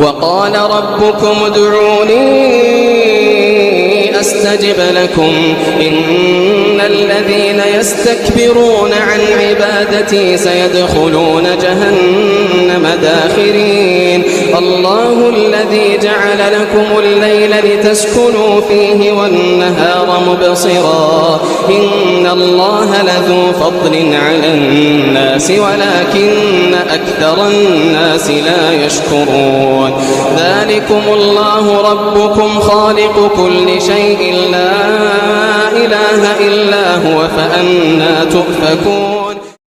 وقال ربكم ادعوني أستجب لكم إن الذين يستكبرون عن عبادتي سيدخلون جهنم داخرين الله الذي جعل لكم الليل لتسكنوا فيه والنهار مبصرا إن الله لذو فضل على الناس ولكن أكثر الناس لا يشكرون ذلكم الله ربكم خالق كل شيء لا إله إلا هو فأنى تؤفكون